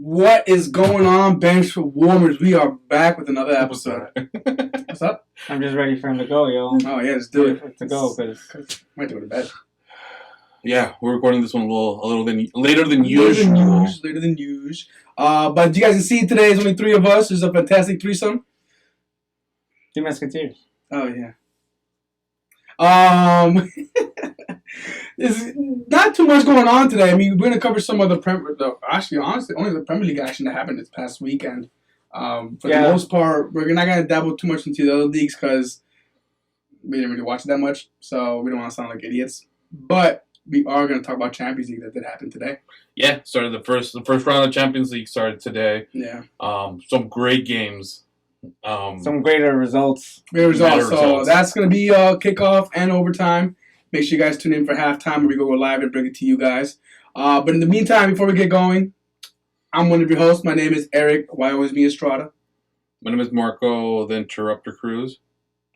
What is going on, Benchwarmers? We are back with another episode. What's up? I'm just ready for him to go, yo. Oh, yeah, let's do it. To go, because might do it in bed. Yeah, we're recording this one a little later than usual. Later than usual. But you guys can see today is only three of us. There's a fantastic threesome. Two Musketeers. Oh, yeah. There's not too much going on today. I mean, we're going to cover some of the honestly, only the Premier League action that happened this past weekend. For the most part, we're not going to dabble too much into the other leagues because we didn't really watch it that much, so we don't want to sound like idiots. But we are going to talk about Champions League that did happen today. Yeah, started the first round of Champions League started today. Yeah. Some great games. Some greater results. So that's going to be kickoff and overtime. Make sure you guys tune in for halftime where we go live and bring it to you guys. But in the meantime, before we get going, I'm one of your hosts. My name is Eric. Why always me, Estrada? My name is Marco, the Interrupter Cruz.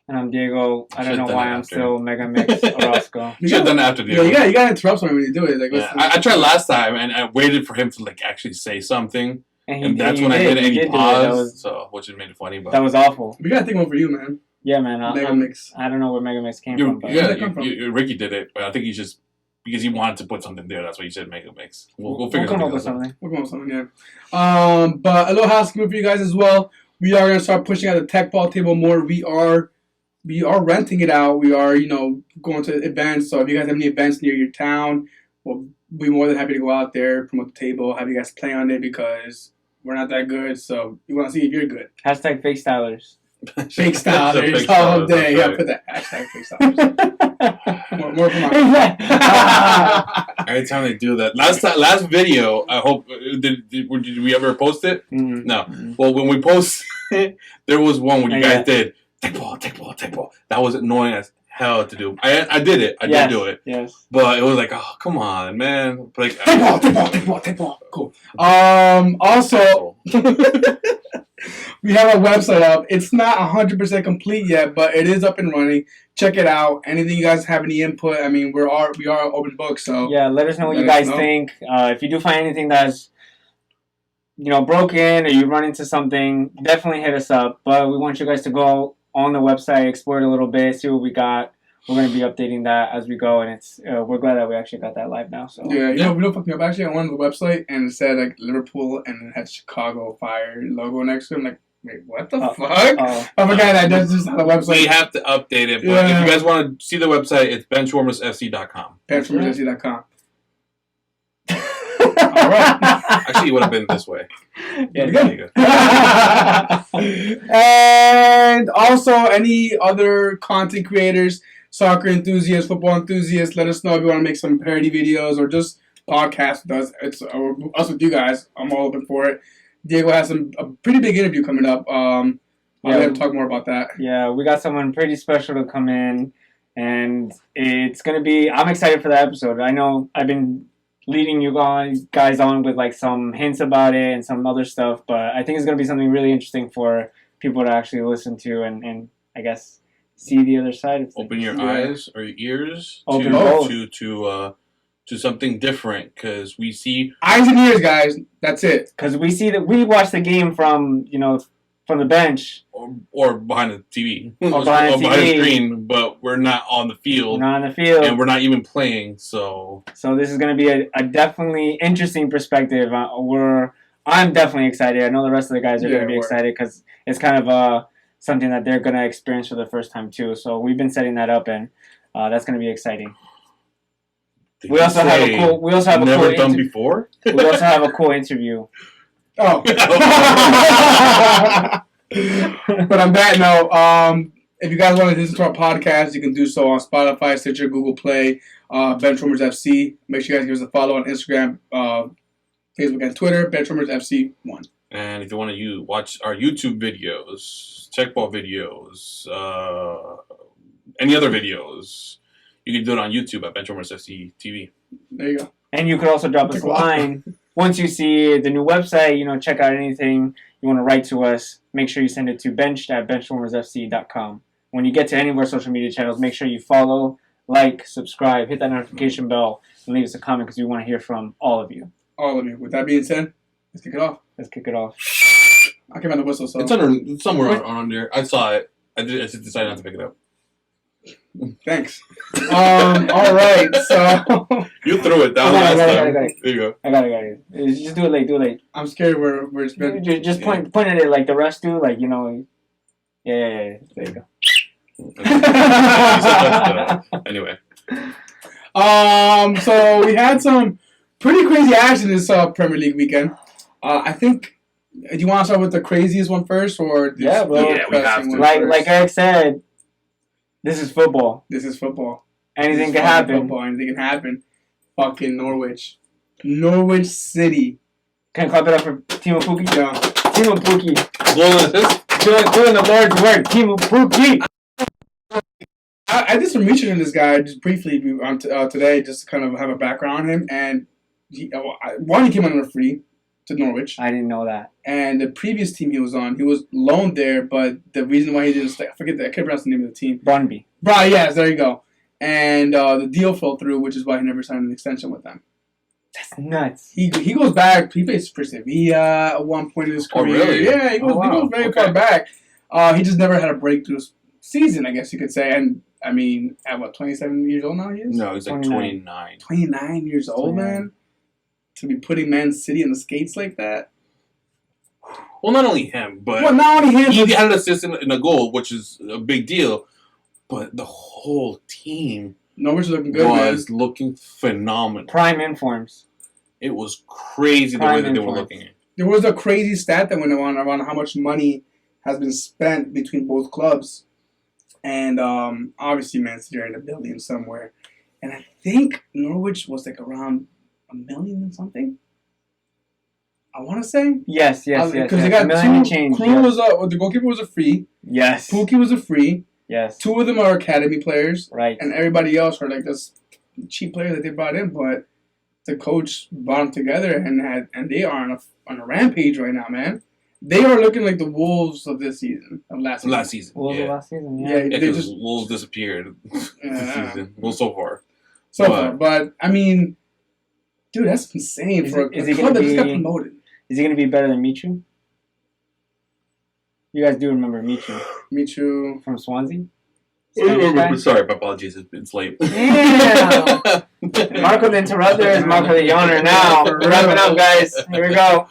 And I'm Diego. I don't know why I'm still Mega Mix Orozco. You should have done it after Diego. Yeah, you got to interrupt someone when you do it. Like, yeah, I tried last time, and I waited for him to actually say something. And that's when I did it, and he paused, which made it funny. But that was awful. We got to think one for you, man. Yeah, man. Mega Mix. I don't know where Mega Mix came from. But Ricky did it, but I think he's just because he wanted to put something there. That's why he said Mega Mix. We'll figure come up with something. We'll come up with something, yeah. But a little housekeeping for you guys as well. We are going to start pushing out the tech ball table more. We are renting it out. We are, going to events. So if you guys have any events near your town, we'll be more than happy to go out there, promote the table, have you guys play on it because we're not that good. So we want to see if you're good. Hashtag fake stylers. Fake stylers all day. Yeah, put that hashtag fake stylers. more from Every time they do that. Last video, I hope did we ever post it? Mm-hmm. No. Well, when we post it, there was one when you guys did take ball. That was annoying as hell to do. I did it. I did do it. Yes. But it was like, oh, come on, man. Like, take ball. Cool. Also, we have a website up. It's not 100% complete yet, but it is up and running. Check it out. Anything you guys have any input? I mean, we are open book. So yeah, let us know what you guys think. If you do find anything that's broken or you run into something, definitely hit us up. But we want you guys to go on the website, explore it a little bit, see what we got. We're going to be updating that as we go, and it's we're glad that we actually got that live now. So yeah, we don't fuck me up. Actually, I went on the website and it said Liverpool and it had Chicago Fire logo next to it. I'm like, wait, what the fuck? I forgot that that's just on the website. We have to update it, but if you guys want to see the website, it's benchwarmersfc.com. Benchwarmersfc.com. All right. Actually, it would have been this way. Yeah, good. And also, any other content creators, soccer enthusiasts, football enthusiasts, let us know if you want to make some parody videos or just podcast with us. It's us with you guys. I'm all open for it. Diego has a pretty big interview coming up. I'll let him talk more about that. Yeah, we got someone pretty special to come in, and it's going to be... I'm excited for that episode. I know I've been leading you guys on with some hints about it and some other stuff, but I think it's going to be something really interesting for people to actually listen to and I guess see the other side of things. Open your eyes or your ears to something different, because we see eyes and ears, guys. That's it. Because we watch the game from the bench or behind the TV or behind the screen, but we're not on the field. We're not on the field, and we're not even playing. So this is going to be a definitely interesting perspective. I'm definitely excited. I know the rest of the guys are going to be excited because it's kind of something that they're going to experience for the first time too. So we've been setting that up, and that's going to be exciting. We also have a cool interview. Oh. But on that note, if you guys want to listen to our podcast, you can do so on Spotify, Stitcher, Google Play, Benchwarmers FC. Make sure you guys give us a follow on Instagram, Facebook, and Twitter, Benchwarmers FC1. And if you want to watch our YouTube videos, checkball videos, any other videos, you can do it on YouTube at Benchwarmers FC TV. There you go. And you could also drop us a line. Once you see the new website, check out anything you want to write to us, make sure you send it to bench@benchwarmersfc.com. When you get to any of our social media channels, make sure you follow, like, subscribe, hit that notification bell, and leave us a comment because we want to hear from all of you. All of you. With that being said, Let's kick it off. Let's kick it off. I came out the whistle, so It's somewhere on there. I saw it. I just decided not to pick it up. thanks. All right, so You threw it down last time. There you go. I got it. Just do it late. I'm scared where it's been. Just point at it like the rest do, like, you know. Yeah. There you go. Anyway. So we had some pretty crazy action this Premier League weekend. I think. Do you want to start with the craziest one first, or yeah, bro? Yeah, we have to. Like Eric said, this is football. This is football. Anything can happen. Football. Anything can happen. Fucking Norwich City. Can I clap it up for Timo Pukki? Yeah. Timo Pukki. Golden assist. Doing the Lord's work. Timo Pukki. I did some research on this guy just briefly on today, just to kind of have a background on him. And he came on for free to Norwich. I didn't know that. And the previous team he was on, he was loaned there, but the reason why he didn't stay, I can't pronounce the name of the team. Brøndby. Yes, there you go. And the deal fell through, which is why he never signed an extension with them. That's nuts. He goes back. He plays for Sevilla at one point in his career. Oh, really? Yeah, he goes very far back. He just never had a breakthrough season, I guess you could say. And I mean, at what, 27 years old now he is? No, he's like 29. 29 years old, man. To be putting Man City on the skates like that. Well, not only him, but Well, not only him, he but had an assist in a goal, which is a big deal. But the whole team Norwich looking good, was man. looking phenomenal. Prime informs. It was crazy the way that they were looking. There was a crazy stat that went around how much money has been spent between both clubs. And obviously Man City are in a billion somewhere. And I think Norwich was like around $1 million and something. I want to say. Yes. Because Yes. they got $1 million two. and change. Crew was the goalkeeper was a free. Yes. Pukki was a free. Yes. Two of them are academy players. Right. And everybody else are like this cheap player that they brought in, but the coach brought them together and they are on a rampage right now, man. They are looking like the Wolves of this season, of last season. Wolves of Yeah. last season. Yeah, Yeah. they Because just Wolves disappeared this Yeah. season. Well, so far. so far. But I mean, dude, that's insane Is for it- is a it club gonna that just got be- promoted. Is he going to be better than Michu? You guys do remember Michu Michu. from Swansea? Spanish guy? Sorry, my apologies. It's late. Yeah. Marco the Interrupter is Marco the Yawner now. We're wrapping up, guys. Here we go.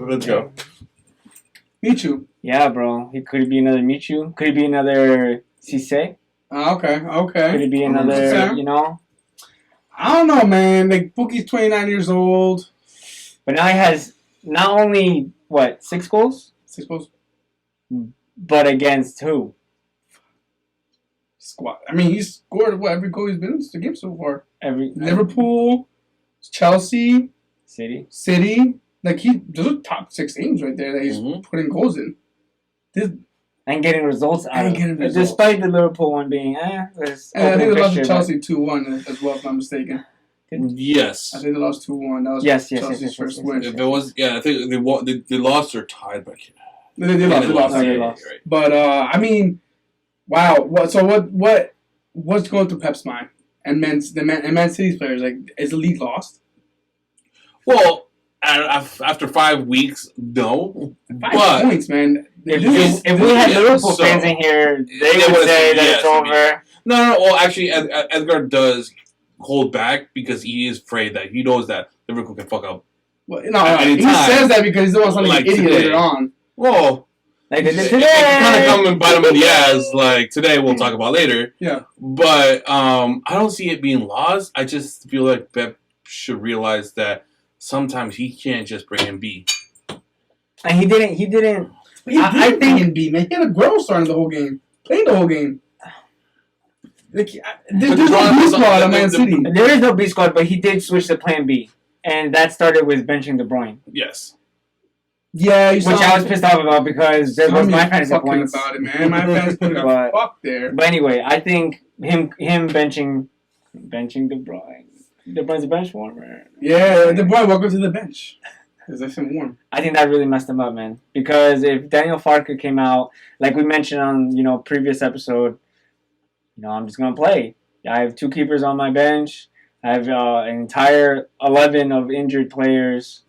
Let's go. Michu. Yeah, bro. Could it be another Michu? Could it be another Cisse? Okay. Could it be another, Okay. you know? I don't know, man. Like Pukki's 29 years old. But now he has not only, 6 goals? 6 goals. But against who? Squad. I mean, he's scored every goal he's been in the game so far. Every Liverpool, Chelsea, City. Like those are top 6 games right there that he's putting goals in. And getting results out of it. Results. Despite the Liverpool one being, And I think they lost to Chelsea 2-1 as well, if I'm not mistaken. Yes. I think they lost 2-1. That was Yes, Chelsea's first win. If it was, I think they lost or tied, but They lost. They Yeah. lost. Right. But I mean, wow. What's going through Pep's mind and Man City's players? Like, is the league lost? Well, after 5 weeks, no. 5 points, man. If we had Liverpool fans in here, they would say that it's over. No. Well, actually, Edgar does hold back because he is afraid that he knows that Liverpool can fuck up. Well, he says that because he doesn't want to sound like an idiot later on. Well, Like they did it today. can kind of come and bite him in the ass. Like today, we'll talk about later. Yeah. But I don't see it being lost. I just feel like Pep should realize that sometimes he can't just bring in B. And he didn't. I think in B, man. He had a ground starting the whole game. Playing the whole game. Like, there's no B squad on Man City. There is no B squad, but he did switch to Plan B, and that started with benching De Bruyne. Yes. Yeah, which I was pissed off about because there was my fantasy fucking points. about it, man. My fantasy points got fucked there. But anyway, I think him benching De Bruyne. De Bruyne's a bench warmer. Yeah, De Bruyne, welcome to the bench. It's nice and warm. I think that really messed him up, man. Because if Daniel Farke came out, like we mentioned on previous episode, I'm just gonna play. I have 2 keepers on my bench. I have an entire 11 of injured players.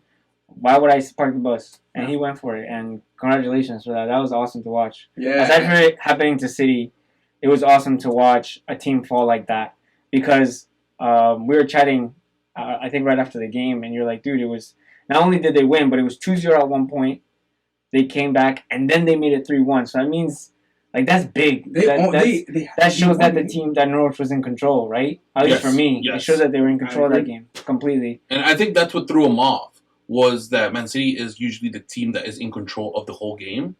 why would I park the bus? And he went for it, and congratulations for that. That was awesome to watch. Yeah. Aside from it happening to City, it was awesome to watch a team fall like that because we were chatting, I think right after the game, and you're like, dude, it was not only did they win, but it was 2-0 at one point. They came back, and then they made it 3-1. So that means, like, that's big. That shows that the team, that Norwich was in control, right? At least for me. It shows that they were in control of that game completely. And I think that's what threw them off, was that Man City is usually the team that is in control of the whole game.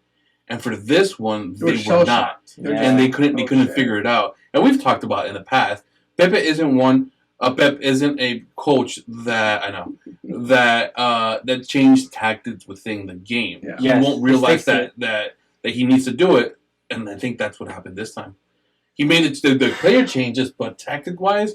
And for this one, they were not. And they couldn't figure it out. And we've talked about it in the past. Pepe isn't a coach that that changed tactics within the game. Yeah. He won't realize that he needs to do it, and I think that's what happened this time. He made the player changes, but tactic wise,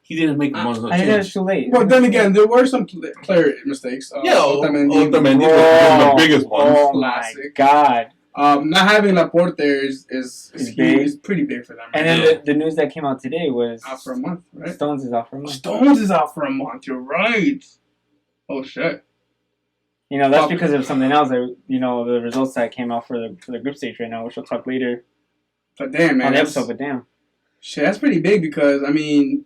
he didn't make most of the changes. I think it's too late. But then again, there were some player mistakes. Otamendi was the biggest one. Oh my God. Not having Laporte there is pretty big for them. And then the news that came out today was out for a month, right? Stones is out for a month. Stones is out for a month. You're right. Oh shit. You know, that's because of something else. That, you know, the results that came out for the group stage right now, which we'll talk later. But damn, man, on the episode. But damn, shit, that's pretty big because I mean,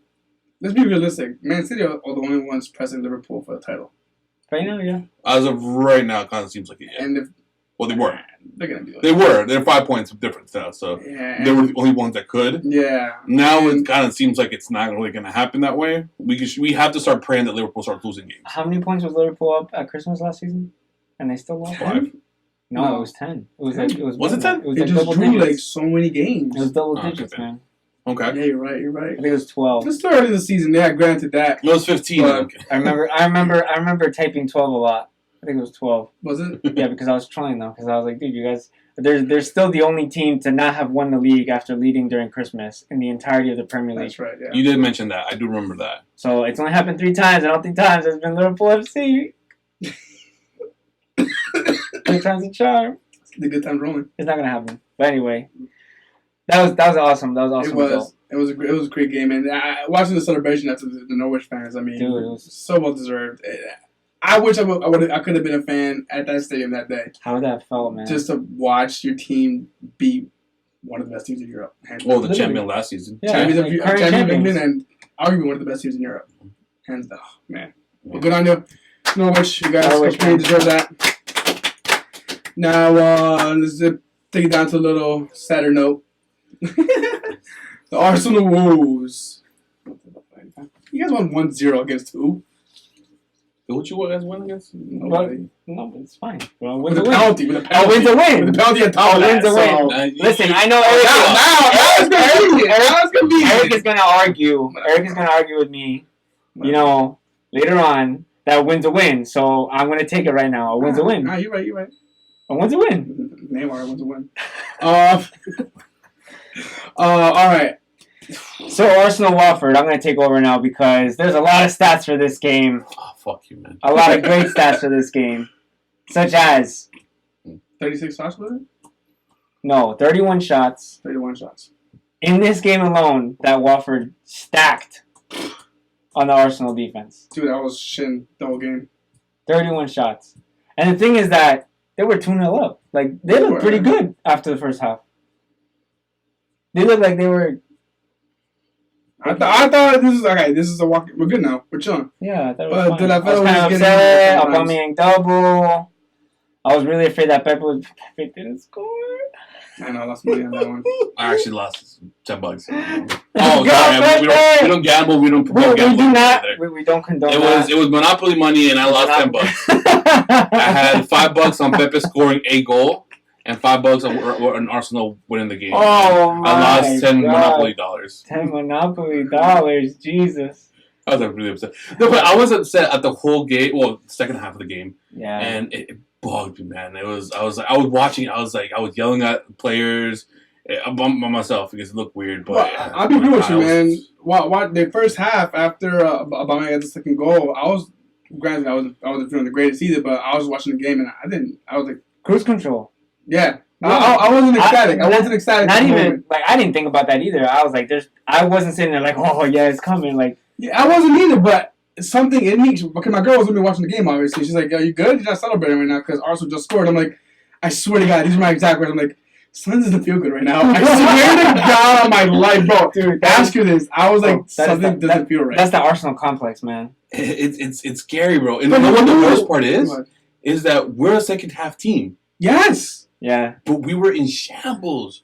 let's be realistic. Man City are the only ones pressing Liverpool for the title. Right now, yeah. As of right now, it kind of seems like it. Yeah. And if well, they were. They're gonna be. Like They're 5 points of difference now, so they were the only ones that could. Yeah. Now it kind of seems like it's not really going to happen that way. We have to start praying that Liverpool starts losing games. How many points was Liverpool up at Christmas last season? And they still lost. 5. No, it was 10. It was 10? Was it 10? It was like double drew digits. like so many games. It was double digits, man. Okay. Yeah, you're right. I think it was 12. It's still early in the season. Yeah, granted that. It was 15. Okay. I remember typing 12 a lot. I think it was 12. Was it? Yeah, because I was trolling them. Because I was like, dude, you guys, they're still the only team to not have won the league after leading during Christmas in the entirety of the Premier League. That's right, yeah. You did mention that. I do remember that. So it's only happened 3 times. I don't think times it's been Liverpool FC. 3 times a charm. The good times rolling. It's not gonna happen. But anyway, that was awesome. That was awesome. It was a great game, and watching the celebration after the Norwich fans. I mean, dude, it was so well deserved. I wish I could have been a fan at that stadium that day. How would that felt, man? Just to watch your team beat one of the best teams in Europe. Well, the champion last season. Yeah, champions of England, and arguably one of the best teams in Europe. Hands down, man. Well, good on you, Norwich. You guys really deserve that. Now, let's take it down to a little sadder note. The Arsenal Wolves. You guys won 1-0 against who? What you guys win against? Nobody. No, but it's fine. With a penalty. With a win. With a penalty on top of that. Win's a win. Listen, I know Eric is going to argue. Eric is going to argue with me, you know, later on, that win's a win. So I'm going to take it right now. A win's a win. Nah, you're right. A win's a win. Neymar wins a win. All right. So Arsenal Watford, I'm going to take over now because there's a lot of stats for this game. Oh, fuck you, man. A lot of great stats for this game. Such as 36 shots with it? No, 31 shots. 31 shots. In this game alone, that Watford stacked on the Arsenal defense. Dude, I was shitting the whole game. 31 shots. And the thing is that they were 2-0 up. Like, they looked pretty good after the first half. They looked like they were... I thought this is okay. This is a walk. We're good now. We're chilling. Yeah, that was but fine. Did I was kind of upset. Aubameyang double. I was really afraid that Pepe didn't score. I know, I lost money on that one. I actually lost $10. Oh, sorry. We don't gamble. We don't gamble. We don't condone it was Monopoly money, and I lost $10. I had $5 on Pepe scoring a goal. And $5 on Arsenal winning the game. Oh my I lost 10 God. Monopoly dollars. 10 Monopoly dollars, Jesus. I was really upset. No, but I was upset at the whole game. Well, the second half of the game. Yeah. And it bugged me, man. I was watching. I was yelling at players by myself because it looked weird. But well, I'll be real with you, man. What the first half after Aubameyang got the second goal, I wasn't feeling the greatest either. But I was watching the game and I was like cruise control. Yeah. I wasn't ecstatic. I wasn't ecstatic. Not even like I didn't think about that either. I was like, I wasn't sitting there like, oh yeah, it's coming. Like, yeah, I wasn't either. But something in me, because my girl was with me watching the game, obviously. She's like, "Are you good? You're not celebrating right now because Arsenal just scored." I'm like, I swear to God, these are my exact words. I'm like, something doesn't feel good right now. I swear to God on my life, bro. Dude, ask her this. I was like, something doesn't feel right. That's the Arsenal complex, man. It's scary, bro. And you know what the worst part is that we're a second half team. Yes. Yeah. But we were in shambles.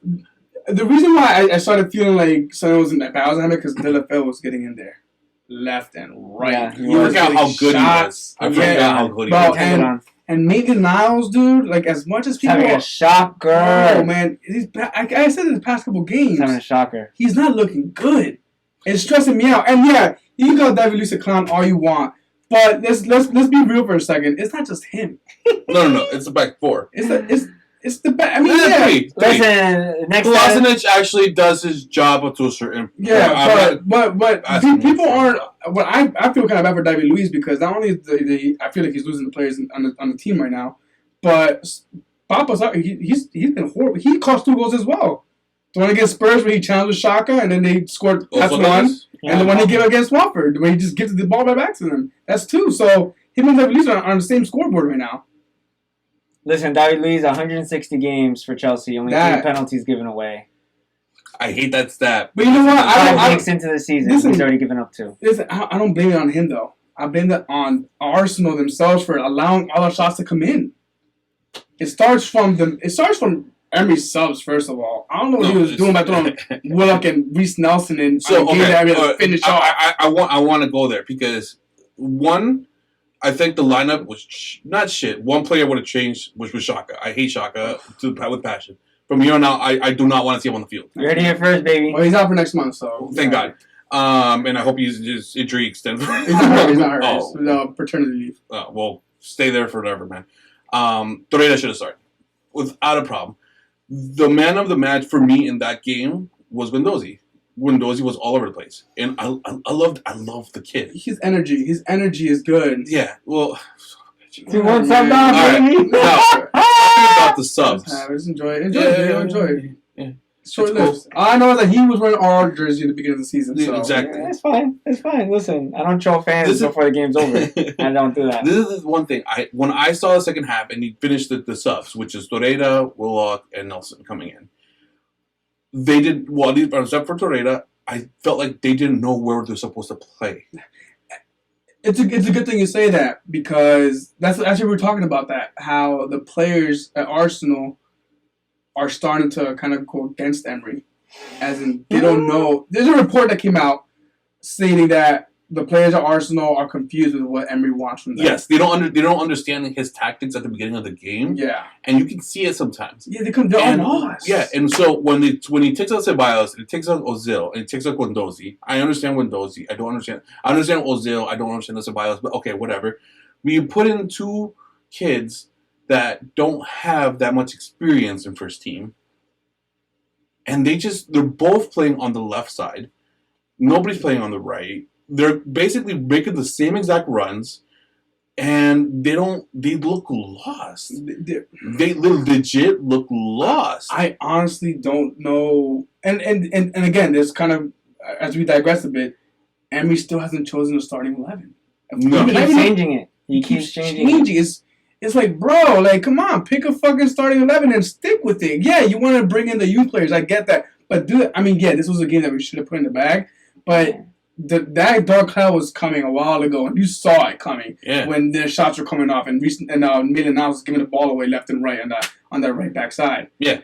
The reason why I started feeling like something was in that bad was because De La Feu was getting in there, left and right. Yeah, I forgot how good he was. I forgot how good he was. And Maitland Niles, dude, like as much as people, having a shocker. Oh man, I said in the past couple games, he's having a shocker. He's not looking good. It's stressing me out. And yeah, you can call David Luiz a clown all you want, but let's be real for a second. It's not just him. No, it's the back four. It's the back. I mean, yeah. Listen, next Kolasinac actually does his job to a certain. Yeah, but people aren't. Well, I feel kind of bad for David Luiz because not only I feel like he's losing the players on the team right now, but Papa's he's been horrible. He cost 2 goals as well. The one against Spurs where he challenged Xhaka and then they scored. That's one. And the one he gave against Watford where he just gives the ball right back to them. That's 2. So him and David Luiz are on the same scoreboard right now. Listen, David Luiz, 160 games for Chelsea, only 3 penalties given away. I hate that stat. But you know what? I think into the season, he's already given up 2. Listen, I don't blame it on him, though. I blame it on Arsenal themselves for allowing all the shots to come in. It starts from Emery's subs, first of all. I don't know what he was doing by throwing Willock and Reece Nelson in a game that to finish off. I want to go there because, one, I think the lineup was not shit. One player would have changed, which was Xhaka. I hate Xhaka with passion. From here on out, I do not want to see him on the field. You heard it here first, baby. Well, he's out for next month, so thank God. And I hope his injury extends. He's not hurt. Oh. No, paternity leave. Well, stay there forever, man. Torreira should have started without a problem. The man of the match for me in that game was Guendouzi. Guendouzi was all over the place, and I love the kid. His energy is good. Yeah, well, you want some now, baby? Now, about the subs. Just enjoy it. Yeah. Short lives. All I know is that he was wearing our jersey at the beginning of the season. So. Exactly. Yeah, it's fine. Listen, I don't troll fans before the game's over. I don't do that. This is one thing. When I saw the second half and he finished the subs, which is Torreira, Willock, and Nelson coming in, they did well. Except for Torreira, I felt like they didn't know where they're supposed to play. It's a good thing you say that because that's actually we were talking about that how the players at Arsenal are starting to kind of go against Emery, as in they don't know. There's a report that came out stating that the players at Arsenal are confused with what Emery wants from them. Yes, they don't understand his tactics at the beginning of the game. Yeah, and you can see it sometimes. Yeah, they're lost. Yeah, and so when he takes out Ceballos, and he takes out Ozil, and he takes out Guendouzi, I understand Guendouzi. I don't understand. I understand Ozil. I don't understand the Ceballos. But okay, whatever. When you put in 2 kids that don't have that much experience in first team, and they're both playing on the left side. Nobody's playing on the right. They're basically making the same exact runs, and they look lost. They legit look lost. I honestly don't know. And again, there's kind of, as we digress a bit, Emery still hasn't chosen a starting 11. No. He keeps changing it. He keeps changing it. It's like, bro, like, come on, pick a fucking starting 11 and stick with it. Yeah, you want to bring in the youth players. I get that. But this was a game that we should have put in the bag. But that dark cloud was coming a while ago, and you saw it coming when the shots were coming off, and Maitland Niles was giving the ball away left and right on that right back side. Yeah.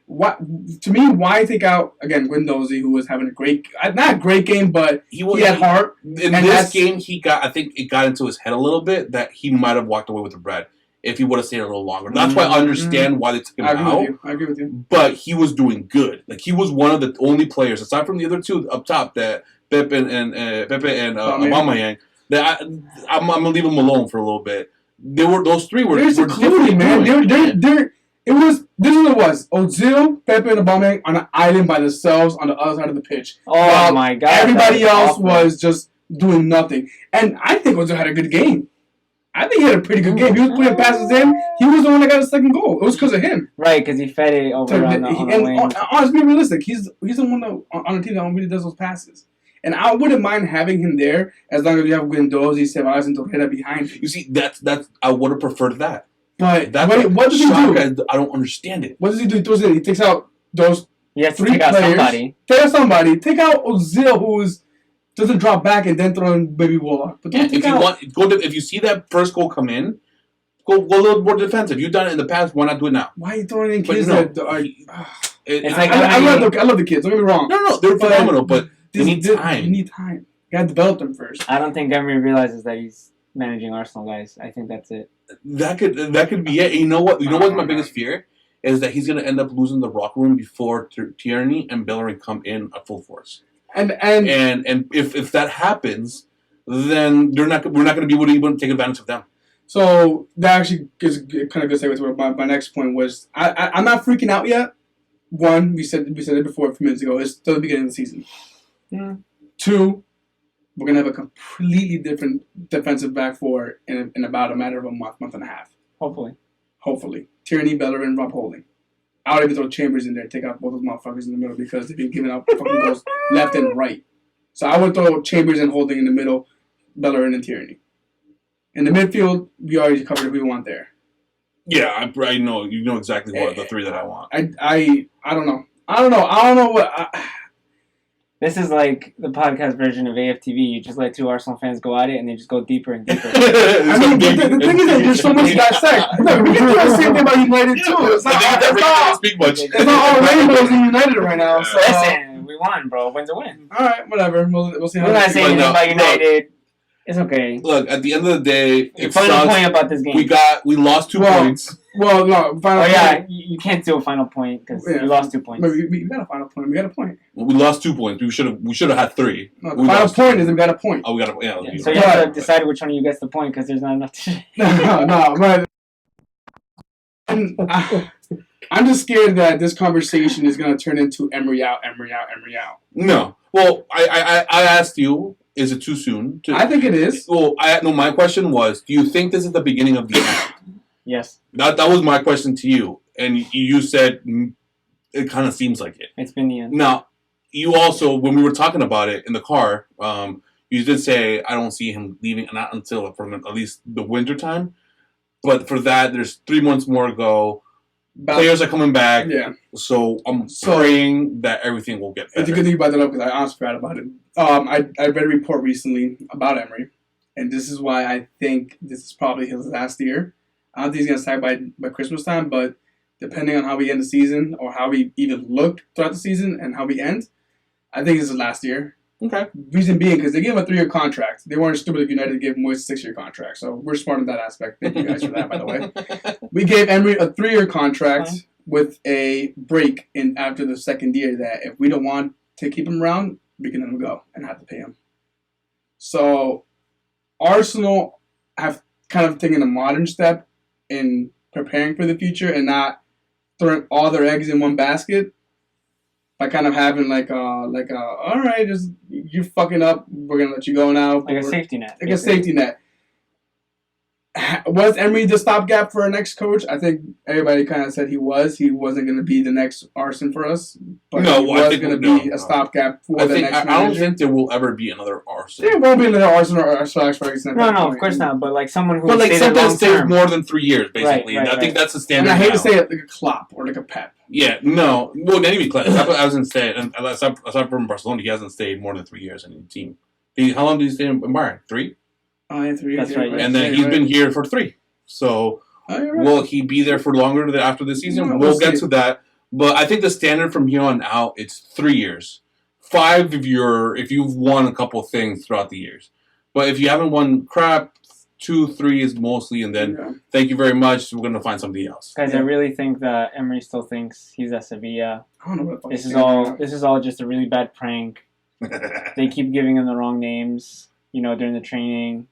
Why take out again Guendouzi, who was having not a great game, but he had heart. In this game, I think it got into his head a little bit that he might have walked away with the bread if he would have stayed a little longer. That's why I understand why they took him out. I agree with you. But he was doing good. Like he was one of the only players, aside from the other 2 up top, that Pepe and Aubameyang. That I'm gonna leave them alone for a little bit. Those 3 were secluded, man. This is what it was. Ozil, Pepe, and Aubameyang on an island by themselves on the other side of the pitch. Oh my God! Everybody else was just doing nothing, and I think Ozil had a good game. I think he had a pretty good game. He was putting passes in. He was the one that got the second goal. It was because of him. Right, because he fed it over on the wing. Honestly, be realistic. He's the one that on the team that really does those passes. And I wouldn't mind having him there as long as we have Guendouzi, Ceballos, and Torreira behind him. You see, that's I would have preferred that. But what does he do? I don't understand it. What does he do? He takes out those three take out players. Somebody. Take out somebody. Take out Ozil, who doesn't drop back, and then throw in Baby Walla. But if you see that first goal come in, go a little more defensive. You've done it in the past. Why not do it now? Why are you throwing in kids that are... I love the kids. Don't get me wrong. No, they're phenomenal, but they need time. You need time. You gotta develop them first. I don't think Emery realizes that he's managing Arsenal, guys. I think that's it. That could be it. You know what? What's my biggest fear is that he's gonna end up losing the locker room before Tierney and Bellerin come in at full force. And if that happens, then we're not gonna be able to even take advantage of them. So that actually gives a kind of good segue to what my next point was. I'm not freaking out yet. One, we said it before a few minutes ago. It's still the beginning of the season. Yeah. Two, we're gonna have a completely different defensive back four in about a matter of a month and a half. Hopefully, Tierney, Bellerin, Rob Holding. I would even throw Chambers in there, take out both those motherfuckers in the middle because they've been giving up fucking goals left and right. So I would throw Chambers and Holding in the middle, Bellerin and Tierney. In the midfield, we already covered who we want there. Yeah, I know. You know exactly what the three that I want. I don't know. I don't know what... This is like the podcast version of AFTV. You just let two Arsenal fans go at it, and they just go deeper and deeper. I mean, the thing is that there's so much to dissect. Look, we can do the same thing about United, too. It's not all rainbows in United right now. So. Listen, we won, bro. Win's a win. All right, whatever. We'll see how we're not saying anything about United. It's okay. Look, at the end of the day, the final point about this game. We lost 2 points. Well, no, final point. Yeah, you can't do a final point because we lost 2 points. We got a final point. We got a point. Well, we lost 2 points. We should have had 3. No, the final point is we got a point. Oh, we got a point. So you have to decide which one of you gets the point because there's not enough to... No, but... I'm just scared that this conversation is going to turn into Emery out. No. Well, I asked you... Is it too soon? I think it is. Well, my question was, do you think this is the beginning of the end? Yes. That was my question to you. And you said it kind of seems like it. It's been the end. Now, you also, when we were talking about it in the car, you did say, I don't see him leaving, not until from at least the winter time. But for that, there's 3 months more to go. Players are coming back. Yeah. So I'm praying that everything will get better. It's a good thing you brought that up because I honestly forgot about it. I read a report recently about Emery, and this is why I think this is probably his last year. I don't think he's going to sign by Christmas time, but depending on how we end the season or how we even look throughout the season and how we end, I think this is his last year. Okay. Reason being, because they gave him a 3-year contract. They weren't stupid like United gave him a 6-year contract. So we're smart in that aspect. Thank you guys for that, by the way. We gave Emery a 3-year contract with a break in after the second year that if we don't want to keep him around, we can let him go and have to pay him. So Arsenal have kind of taken a modern step in preparing for the future and not throwing all their eggs in one basket. By kind of having all right, just you're fucking up. We're gonna let you go now. Like a safety net. Like a safety net. Was Emery the stopgap for our next coach? I think everybody kind of said he was. He wasn't going to be the next Arsene for us. But he was going to be a stopgap for the next manager. I don't think there will ever be another Arsene. There won't be another Arsene or Ferguson. No, of course not. But like someone who stays more than 3 years, basically. Right. I think that's the standard. And I hate to say it, like a Klopp or like a Pep. Yeah, no. Well, anyway, Klopp hasn't stayed. And aside from Barcelona, he hasn't stayed more than 3 years in the team. How long did he stay in Bayern? 3? Oh, yeah, 3 years. That's right. And then he's been here for 3. So, will he be there for longer after the season? No, we'll get to that. But I think the standard from here on out, it's 3 years. 5 if you've won a couple of things throughout the years. But if you haven't won crap, 2, 3 is mostly, and then thank you very much. We're going to find somebody else. Guys, I really think that Emery still thinks he's at Sevilla. I don't know what this is all just a really bad prank. They keep giving him the wrong names, during the training.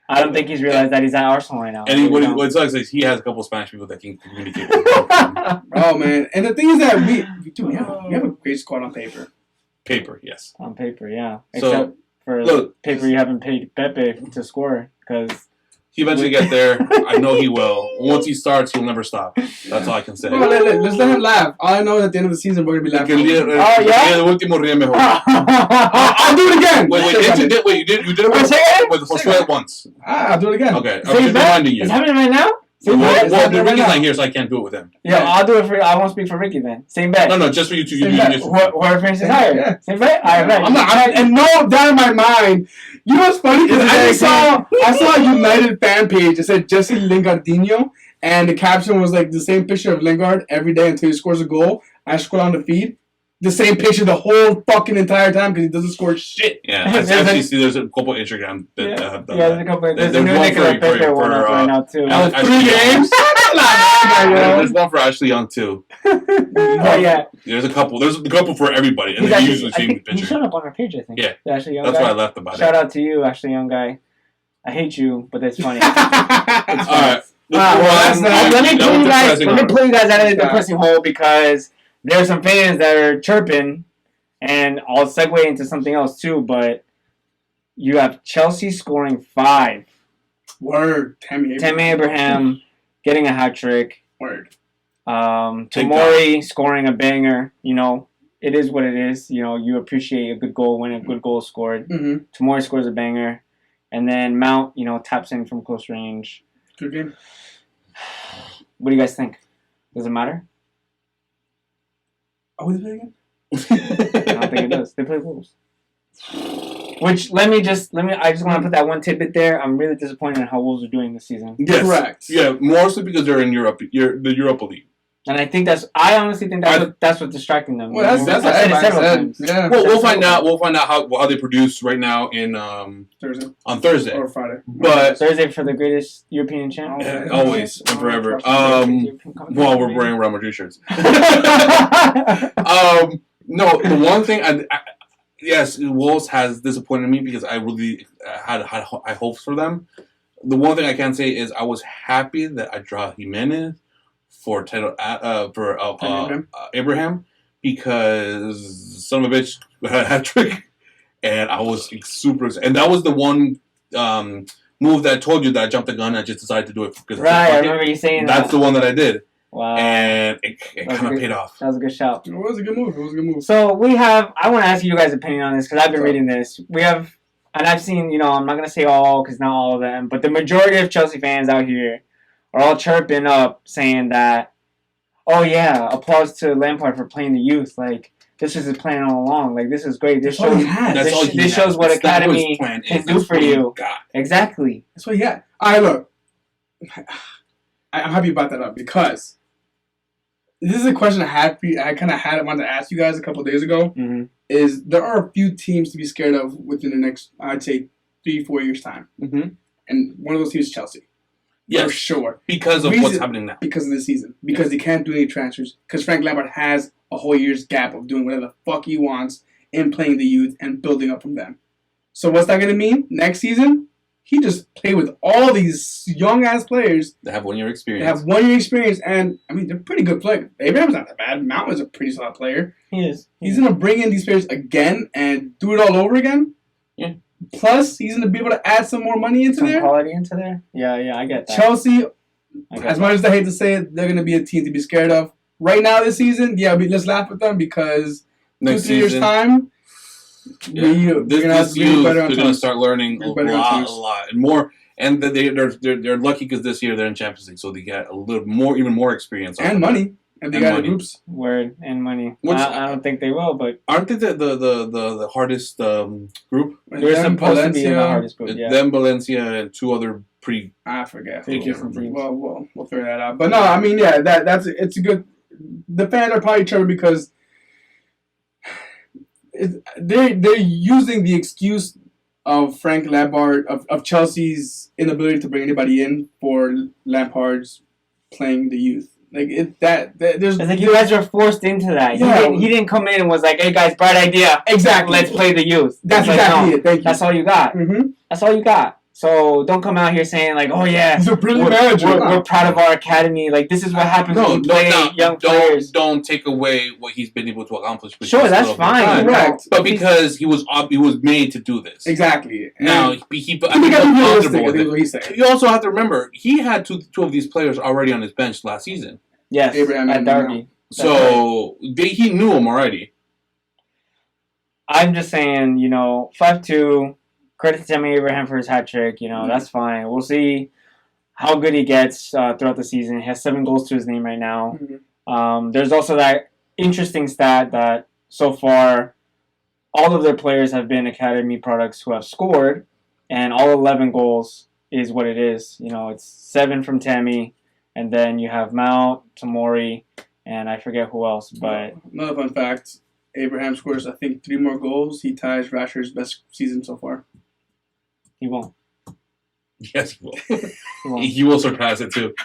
I don't think he's realized that he's at Arsenal right now. And what sucks is he has a couple of Spanish people that can communicate with him. Oh, man. And the thing is that we have a great squad on paper. Paper, yes. On paper, yeah. So, Except for paper you haven't paid Pepe to score because He eventually get there. I know he will. Once he starts, he'll never stop. That's all I can say. Well, let's let him laugh. All I know is at the end of the season, we're going to be laughing. I'll do it again. Wait, you did it with Josué once. I'll do it again. Okay, I'm just reminding you. It's happening right now? Well, Ricky's not here, so I can't do it with him. Yeah, I'll do it for you. I won't speak for Ricky then. Same bet. No, just for you two. Whoever finishes higher. Yeah. Same bet? All right, I'm not, and no doubt in my mind. You know what's funny? Because I saw a United fan page that said Jesse Lingardinho, and the caption was like the same picture of Lingard every day until he scores a goal. I scroll on the feed. The same picture the whole fucking entire time because he doesn't score shit. Yeah, I actually see there's a couple Instagram that have done there's a couple. There's a new Nicola Pepe one right now too. 3 games. There's one for Ashley Young too. Yeah. There's a couple for everybody, and they usually see the picture. He showed up on our page, I think. Yeah, Ashley Young. That's why I left about it. Shout out to you, Ashley Young guy. I hate you, but that's funny. All right. Let me pull you guys out of the depressing hole because there's some fans that are chirping, and I'll segue into something else too, but you have Chelsea scoring 5. Word. Tammy Abraham getting a hat trick. Word. Tomori scoring a banger. You know, it is what it is. You know, you appreciate a good goal when a good goal is scored. Mm-hmm. Tomori scores a banger. And then Mount, taps in from close range. Good game. What do you guys think? Does it matter? Oh, they play again? I don't think it does. They play Wolves. Which, I just want to put that one tidbit there. I'm really disappointed in how Wolves are doing this season. Yes. Correct. Yeah, mostly because they're in Europe, the Europa League. And I honestly think that's what's distracting them. Well, that's what everybody said. Yeah. Well, we'll find out. We'll find out how they produce right now on Thursday or Friday. But Thursday for the greatest European champ. Always and forever. Well, we're wearing Real Madrid shirts. No, the one thing yes, Wolves has disappointed me because I really had high hopes for them. The one thing I can say is I was happy that I draw Jimenez for Abraham because son of a bitch had a hat trick, and I was super excited. And that was the one move that I told you that I jumped the gun and I just decided to do it because I remember you saying that's the one that I did. Wow. And it kind of paid off. That was a good shout. It was a good move. So I want to ask you guys' opinion on this because I've been reading this. And I've seen, I'm not going to say all because not all of them, but the majority of Chelsea fans out here are all chirping up saying that, oh yeah, applause to Lampard for playing the youth. Like, this is his plan all along. Like, this is great. This shows what academy can do for you. Exactly. That's what he had. All right, look. I'm happy about that up because this is a question I wanted to ask you guys a couple of days ago. Mm-hmm. Is there are a few teams to be scared of within the next, I'd say, 3-4 years time. Mm-hmm. And one of those teams is Chelsea. Yes, for sure. Because of what's happening now. Because of the season. Because they can't do any transfers. Because Frank Lampard has a whole year's gap of doing whatever the fuck he wants and playing the youth and building up from them. So what's that going to mean? Next season, he just played with all these young-ass players. They have 1 year experience. And, I mean, they're pretty good players. Abraham's not that bad. Mount is a pretty solid player. He is. He's going to bring in these players again and do it all over again. Yeah. Plus, he's going to be able to add some more money into there. Some quality into there. Yeah, I get that. Chelsea, as much as I hate to say it, they're going to be a team to be scared of. Right now this season, let's laugh at them because next 2-3 years' time, they're going to start learning a lot and more. And they're lucky because this year they're in Champions League, so they get a little more, even more experience and money. And they got groups. Word and money. I don't think they will, but aren't they the hardest group? They're supposed to be in the hardest group. Yeah. Them, Valencia, and 2 other pretty. I forget. Well, we'll figure that out. But no, I mean, yeah, it's a good. The fans are probably troubled because they're using the excuse of Frank Lampard of Chelsea's inability to bring anybody in for Lampard's playing the youth. Like there's like you guys are forced into that. Yeah. He didn't come in and was like, "Hey guys, bright idea. Exactly. Let's play the youth." That's exactly it. Thank you. That's all you got. Mm-hmm. That's all you got. So don't come out here saying like, "Oh yeah, he's a brilliant manager. We're proud of our academy." Like this is what happens when you play young players. Don't take away what he's been able to accomplish. Sure, that's fine. Correct. But because he was made to do this. Exactly. Now he comfortable with it. You also have to remember he had two of these players already on his bench last season. Yes, Abraham at Derby. So he knew him already. I'm just saying, 5-2. Credit to Tammy Abraham for his hat trick. That's fine. We'll see how good he gets throughout the season. He has 7 goals to his name right now. Mm-hmm. There's also that interesting stat that so far all of their players have been academy products who have scored, and all 11 goals is what it is. It's 7 from Tammy, and then you have Mount, Tamori, and I forget who else. But another fun fact: Abraham scores, I think, 3 more goals. He ties Rasher's best season so far. He won't. Yes, he will. He will surpass it too.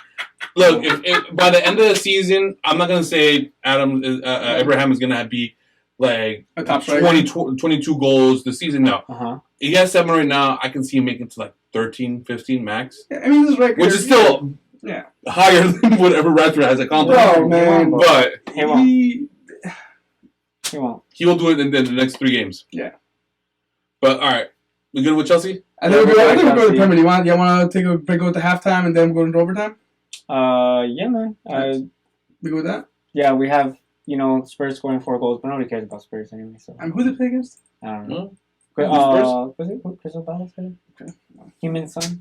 Look, if by the end of the season, I'm not gonna say Abraham is gonna be like a top 22 goals this season. No, uh-huh. He has 7 right now. I can see him making to like 13, 15 max. Yeah, I mean, this record, which is still higher than whatever Radford has accomplished. Oh man, but he won't. He won't. He will do it in the next 3 games. Yeah. But all right, we good with Chelsea? I think we're going to the Premier League. You want to take a break, go to halftime, and then go into overtime? Yeah, man. We go with that? Yeah, we have, Spurs scoring 4 goals, but nobody cares about Spurs anyway. So. Who they play against? I don't know. Was it Crystal Palace? Okay. Human Son?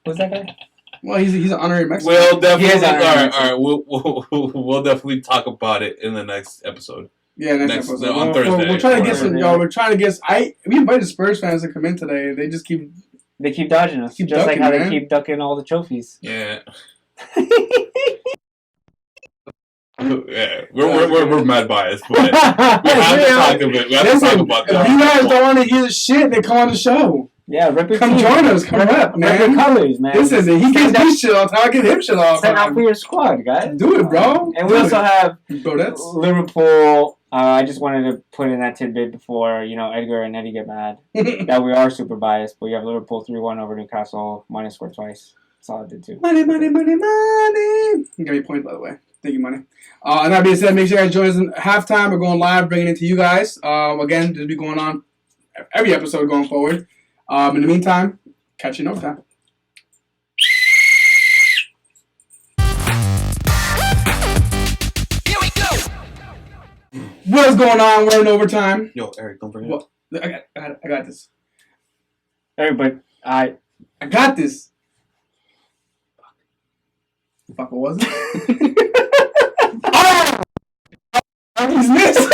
Who's that guy? Well, he's an honorary Mexican. We'll definitely, all right. We'll definitely talk about it in the next episode. Yeah, next episode. On Thursday. We're trying to get some, y'all. We're trying to get. We invited Spurs fans to come in today. They just keep. They keep dodging us, just ducking, like how they keep ducking all the trophies. Yeah. Yeah, we're mad biased, but we have to talk of it. We have to talk about that. If you guys don't want to hear the shit, then come on the show. Yeah, come join us. Come up, man. Rep your colors, man. This is it. He gets me shit all the time. I get him shit all the time. Send out for your squad, guys. Do it, bro. And we also have Liverpool. I just wanted to put in that tidbit before, Edgar and Eddie get mad that we are super biased. But you have Liverpool 3-1 over Newcastle. Money scored twice. That's all I did too. Money. You got me a point, by the way. Thank you, Money. And that being said, make sure you guys join us in halftime. We're going live, bringing it to you guys. Again, this will be going on every episode going forward. In the meantime, catch you in overtime. Here we go. What's going on? We're in overtime. Yo, Eric, don't forget. Well, I got this. Everybody, I got this. Fuck, what was it? He's missed.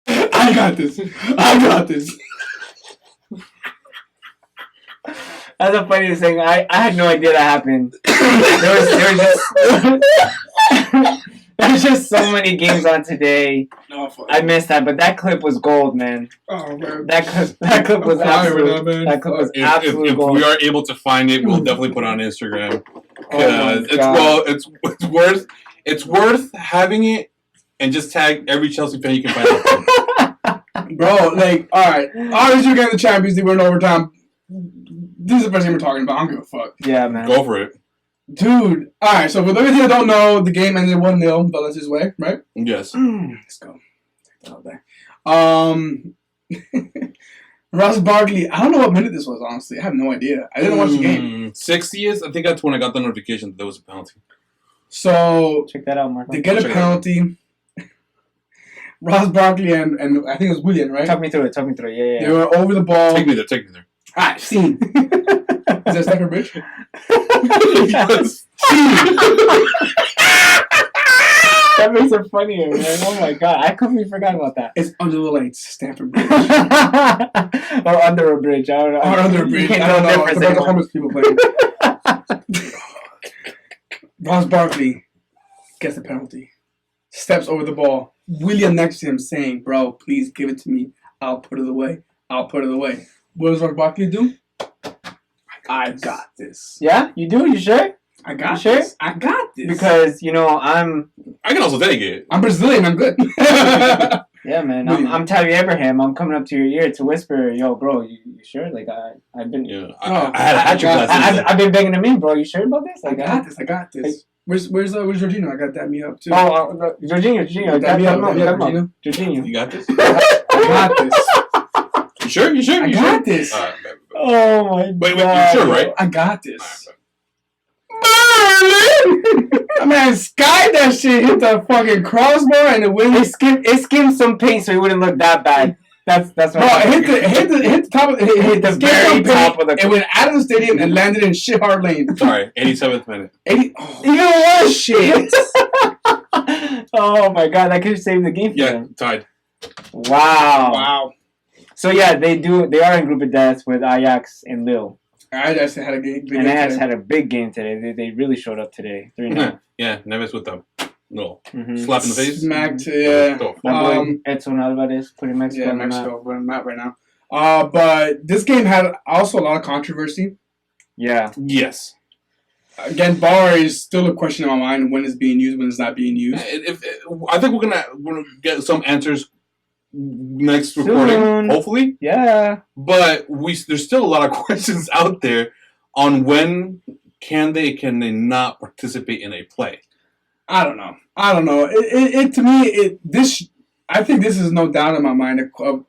I got this. That's the funniest thing. I had no idea that happened. There's just so many games on today. I missed that, but that clip was gold, man. Oh man, that clip was absolute. That clip was absolute if gold. If we are able to find it, we'll definitely put it on Instagram. It's worth having it, and just tag every Chelsea fan you can find. Bro, like, all right, obviously you're getting the Champions League. We're in overtime. This is the first game we're talking about. I don't give a fuck. Yeah, man. Go for it. Dude. All right, so for those of you that don't know, the game ended 1-0. Valencia's way, right? Yes. Let's go. Take that out there. Ross Barkley, I don't know what minute this was, honestly. I have no idea. I didn't watch the game. 60th? I think that's when I got the notification that there was a penalty. So, check that out, Mark. They get a penalty. Ross Barkley and I think it was William, right? Talk me through it. Yeah. They were over the ball. Take me there. Alright, scene. Is that Stamford Bridge? Yes. That makes it funnier, man. Oh my god. I completely forgot about that. It's under the lights, Stamford Bridge. Or under a bridge. I don't know. Or under a bridge. I don't know. It's about the homeless people playing. Ross Barkley gets the penalty. Steps over the ball. William next to him saying, bro, please give it to me. I'll put it away. What does Ross Barkley do? I got this. Yeah? You do? You sure? I got sure? this. I got this. Because, I can also take it. I'm Brazilian. I'm good. Yeah, man. I'm Tyree Abraham. I'm coming up to your ear to whisper, yo, bro, you sure? Like, I've been... Yeah. I had a hat trick last season. I've been begging him in, bro. You sure about this? Like, I got this. Like, where's Jorginho? I got that me up, too. Oh, Jorginho. That me up, Jorginho. You got this? I got this. You sure? I got this. Oh, my God. Wait, you're sure, right? I got this. That man skied that shit, hit the fucking crossbar, and it went. It skimmed some paint so it wouldn't look that bad. That's what. Bro, it hit the top of the very top of the. It went out of the stadium and landed in shit hard lane. Sorry, 87th minute. Even worse shit. Oh my God, that could have saved the game for them. Tied. Wow. So yeah, they are in group of death with Ajax and Lille. Ajax had a big game. And Ajax had a big game today. They really showed up today. 3-0. Yeah, Neves with the slap in the face. Smacked, yeah. Edson Alvarez putting Mexico on the map. We're on the map right now. But this game had also a lot of controversy. Yeah. Yes. Again, VAR is still a question in my mind when it's being used, when it's not being used. I think we're gonna get some answers next recording, hopefully. Yeah. But there's still a lot of questions out there on when can they not participate in a play. I don't know. It to me, I think this is no doubt in my mind of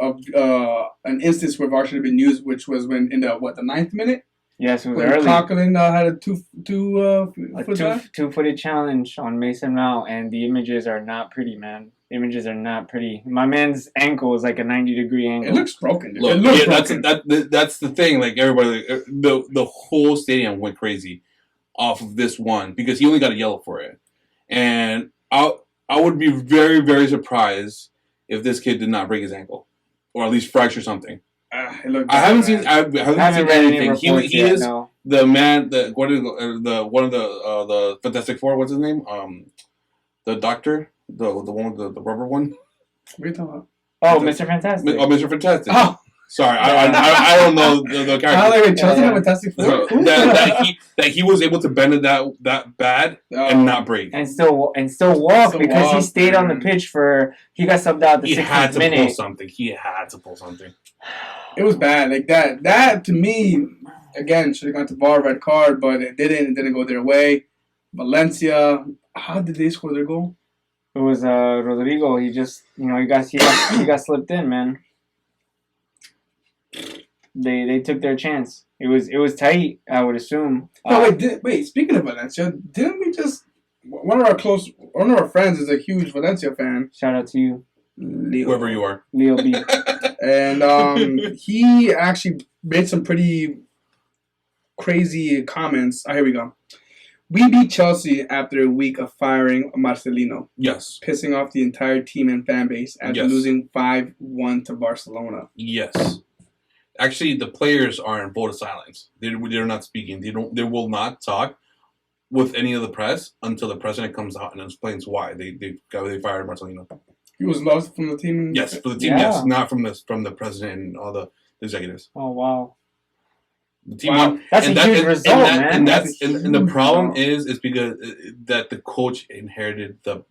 an instance where VAR should have been used, which was when in the 9th minute. Yes, it was when early. Coughlin had a two-footed challenge on Mason Mount, and the images are not pretty, man. Images are not pretty. My man's ankle is like a 90-degree angle. It looks broken. Dude. Look, that's the thing. Like everybody, the whole stadium went crazy off of this one because he only got a yellow for it, and I would be very, very surprised if this kid did not break his ankle or at least fracture something. I haven't seen anything. He is the man. One of the Fantastic Four. What's his name? The doctor. The one with the rubber one. What are you talking about? Oh, Mr. Fantastic. Oh, Mr. Fantastic. Oh. Sorry, I don't know the character. Fantastic Four. That he was able to bend it that bad and not break and still walk because he stayed on the pitch he got subbed out the 60th minute. He had to pull something. It was bad. Like that to me, again, should have gone to VAR, red card, but it didn't. It didn't go their way. Valencia, how did they score their goal? It was Rodrigo. He just he got slipped in, man. They took their chance. It was tight, I would assume. Wait. Speaking of Valencia, didn't we just one of our friends is a huge Valencia fan. Shout out to you, Leo. Whoever you are, Leo B. And he actually made some pretty crazy comments. Here we go. We beat Chelsea after a week of firing Marcelino. Yes. Pissing off the entire team and fan base after losing 5-1 to Barcelona. Yes. Actually, the players are in vote of silence. They're not speaking. They will not talk with any of the press until the president comes out and explains why they fired Marcelino. He was lost from the team? Yes, for the team, yes. Not from the president and all the executives. Oh, wow. The team That's a huge result, man. And the problem is because that the coach inherited the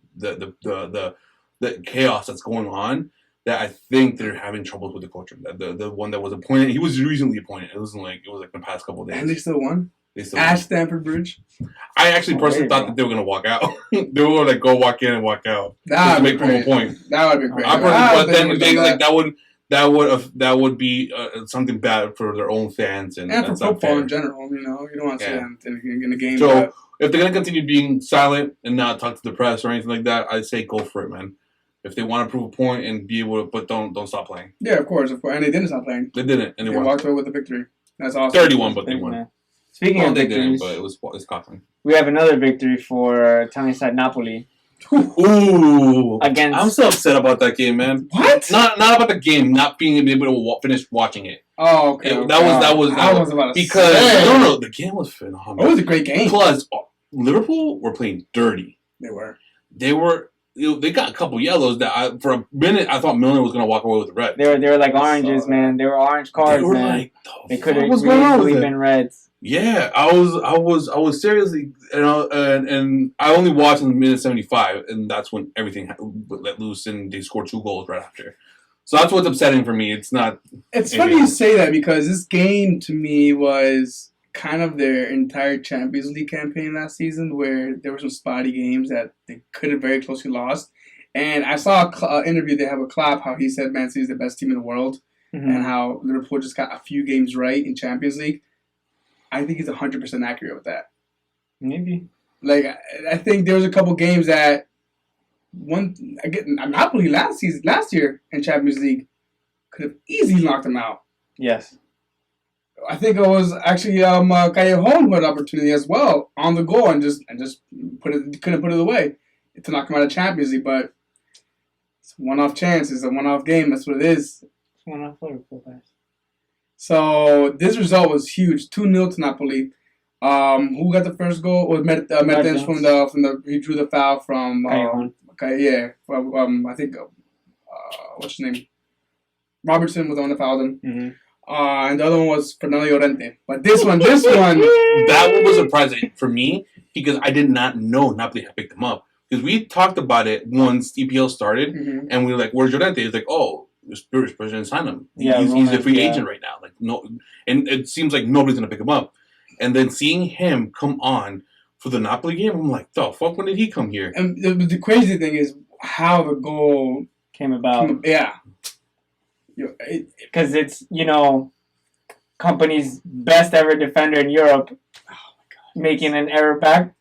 chaos that's going on. That I think they're having troubles with the coach. The one that was appointed, he was recently appointed. It was like the past couple of days. And they still won. At Stamford Bridge. I actually personally thought that they were gonna walk out. They were gonna go walk in and walk out. That would make a point. That would be great. But then they that would be something bad for their own fans and for football in general. You don't want to see them in the game. So if they're gonna continue being silent and not talk to the press or anything like that, I'd say go for it, man. If they want to prove a point and be able to, but don't stop playing. Yeah, of course. And they didn't stop playing. They didn't, and they walked away with the victory. That's awesome. 31, but they won. Speaking of victories, but it's Coughlin. We have another victory for Italian side Napoli. Ooh, I'm so upset about that game, man. What? Not about the game, not being able to finish watching it. Oh, okay. That was about to because say. The game was phenomenal. It was a great game. Plus, Liverpool were playing dirty. They were. They got a couple yellows that for a minute I thought Milner was going to walk away with the red. They were like oranges, man. They were orange cards, man. They could have easily been reds. Yeah, I was seriously, and I only watched in the minute 75, and that's when everything let loose, and they scored 2 goals right after. So that's what's upsetting for me. It's not. It's funny you say that because this game to me was kind of their entire Champions League campaign last season, where there were some spotty games that they could have very closely lost. And I saw an interview they have with Klopp how he said Man City is the best team in the world, and how Liverpool just got a few games right in Champions League. I think he's 100% accurate with that. Maybe. Like, I think there was a couple games that Napoli last year in Champions League could have easily knocked them out. Yes. I think it was actually Callejon who had an opportunity as well on the goal and just couldn't put it away to knock him out of Champions League. But it's a one-off chance. It's a one-off game. That's what it is. It's one-off Liverpool, guys. So this result was huge, 2-0 to Napoli. Who got the first goal? Was Mertens from the he drew the foul from I think what's his name? Robertson was the one that fouled him. And the other one was Fernando Llorente. But this one that one was surprising for me because I did not know Napoli had picked him up because we talked about it once EPL started and we were like, "Where's Llorente?" He's like, "Oh, the Spurs president signed him. He's a free agent right now. Like no, and it seems like nobody's gonna pick him up." And then seeing him come on for the Napoli game, I'm like, "The fuck? When did he come here?" And the crazy thing is how the goal came about. Because it's Company's best ever defender in Europe, making an error back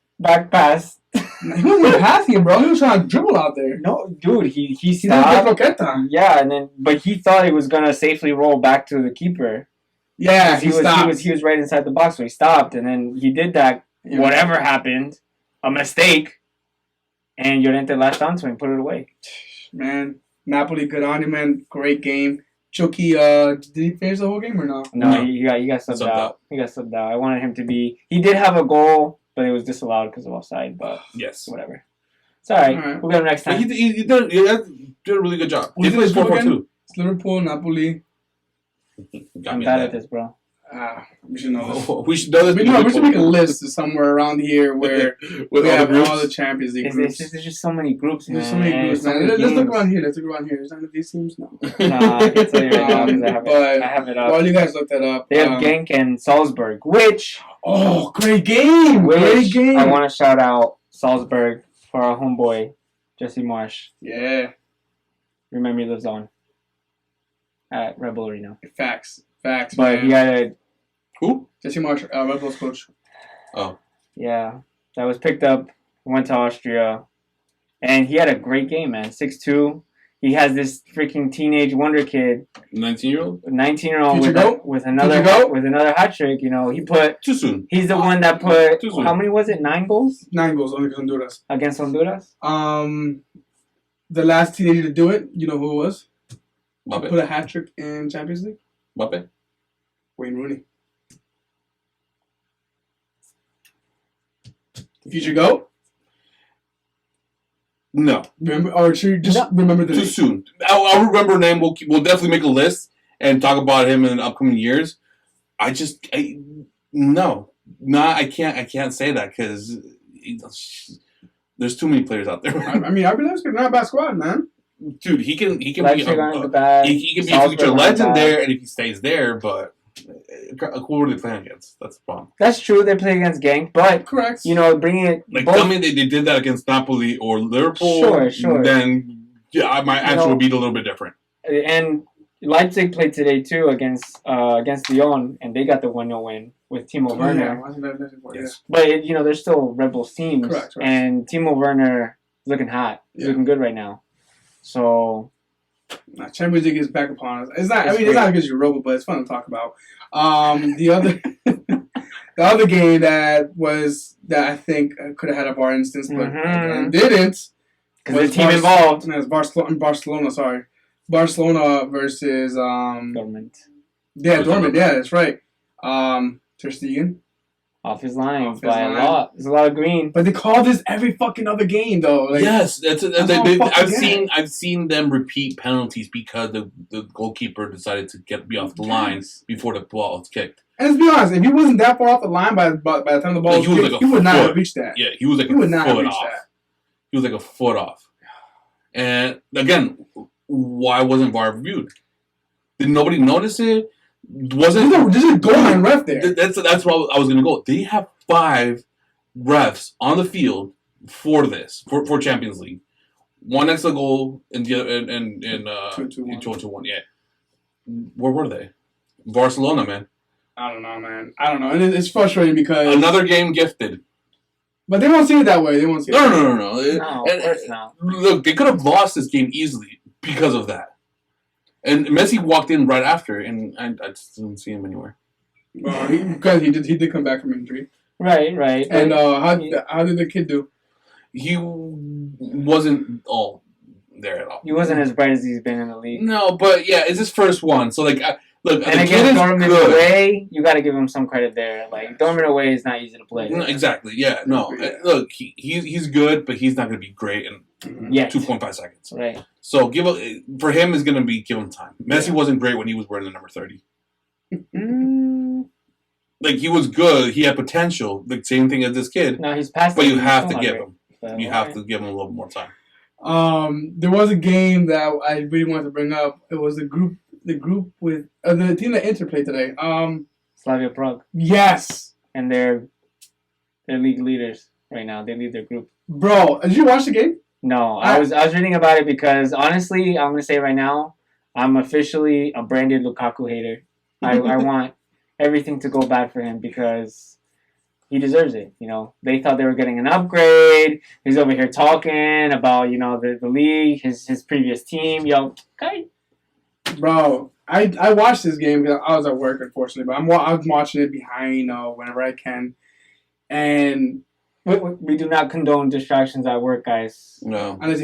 pass. He wasn't passing, bro. He was trying to dribble out there. No, dude, he stopped. Yeah, but he thought he was gonna safely roll back to the keeper. Yeah, he was right inside the box, so he stopped, and then he did that. Yeah. Whatever happened, a mistake, and Llorente latched onto him, put it away. Man, Napoli, good on you, man. Great game. Chucky, did he finish the whole game or no? No, he got subbed out. He got subbed out. I wanted him to be. He did have a goal, but it was disallowed because of offside. But yes, whatever. It's all right. We'll get him next time. He did a really good job. He plays 4-4-2. It's Liverpool, Napoli. I'm bad at this, bro. We should know this. We should know this. We should make a list somewhere around here where we have all the Champions League groups. There's just so many groups, man. There's so many groups, man. Let's look around here. Is that these teams? No. Nah, I can tell you right now because I have it up. While you guys look that up. They have Genk and Salzburg, which... Oh, great game! Great game! I want to shout out Salzburg for our homeboy, Jesse Marsh. Yeah. Remember he lives on at Red Bull Arena. Facts, but man. He had a... Who? Jesse Marsh, Red Bull's coach. Oh. Yeah. That was picked up, went to Austria, and he had a great game, man. 6'2". He has this freaking teenage wonder kid. 19-year-old? 19-year-old with another hat trick. He put... Too soon. He's the one that put... How many was it? 9 goals? 9 goals against Honduras. Against Honduras? The last teenager to do it, you know who it was? Mbappe. Put a hat trick in Champions League? Mbappe. Wayne Rooney. Future GOAT? No. Remember, or should you just remember the name? Too soon. I'll remember a name. We'll definitely make a list and talk about him in the upcoming years. I can't say that because there's too many players out there. I mean, Leipzig not a bad squad, man. Dude, he can be he can be a future legend there, and if he stays there, but who are they playing against? That's the problem. That's true. They play against Genk, but correct. Bringing it tell me they did that against Napoli or Liverpool. Sure. Then my answer would be a little bit different. And Leipzig played today too against Lyon, and they got the 1-0 win with Timo Werner. Yes. But they're still Red Bulls teams, correct. And Timo Werner is looking hot. He's looking good right now. So. Champions League is back upon us. It's not because you're Europa, but it's fun to talk about. The other game that I think could have had a VAR instance, but didn't. Because the team involved. It was Barcelona. Sorry, Barcelona versus Dortmund. Yeah, Dortmund. Yeah, that's right. Ter Stegen. Off his line by a lot. There's a lot of green. But they call this every fucking other game, though. Like, yes, I've seen them repeat penalties because the goalkeeper decided to be off the line before the ball was kicked. And let's be honest, if he wasn't that far off the line by the time the ball was kicked, he would not have reached that. Yeah, he was like a foot off. He was like a foot off. And again, why wasn't VAR reviewed? Did nobody notice it? There's a goal line ref there. That's where I was going to go. They have 5 refs on the field for this for Champions League. One next to the goal in the other in 2-1. Yeah, where were they? Barcelona, man. I don't know, man. I don't know, and it's frustrating because another game gifted. But they won't see it that way. They won't see it. No. No, of course not. Look, they could have lost this game easily because of that. And Messi walked in right after, and I just didn't see him anywhere. Because he did come back from injury. Right. And how did the kid do? He wasn't all there at all. He wasn't as bright as he's been in the league. No, but yeah, it's his first one. So like, look, and again, Dortmund away, you got to give him some credit there. Like Dortmund away is not easy to play. No, exactly. Yeah. No. Look, he's good, but he's not going to be great in 2.5 seconds. Right. So for him is going to be give him time. Messi wasn't great when he was wearing the number 30. Like he was good. He had potential. The same thing as this kid. No, he's past. But you have to give him. You have to give him a little more time. There was a game that I really wanted to bring up. It was the group with the team that Inter played today. Slavia Prague. Yes. And they're league leaders right now. They lead their group. Bro, did you watch the game? No, I was reading about it because honestly, I'm gonna say right now, I'm officially a branded Lukaku hater. I want everything to go bad for him because he deserves it. You know, they thought they were getting an upgrade. He's over here talking about the league, his previous team. Okay. Bro, I watched this game because I was at work, unfortunately, but I'm watching it behind whenever I can, and we do not condone distractions at work, guys. No, not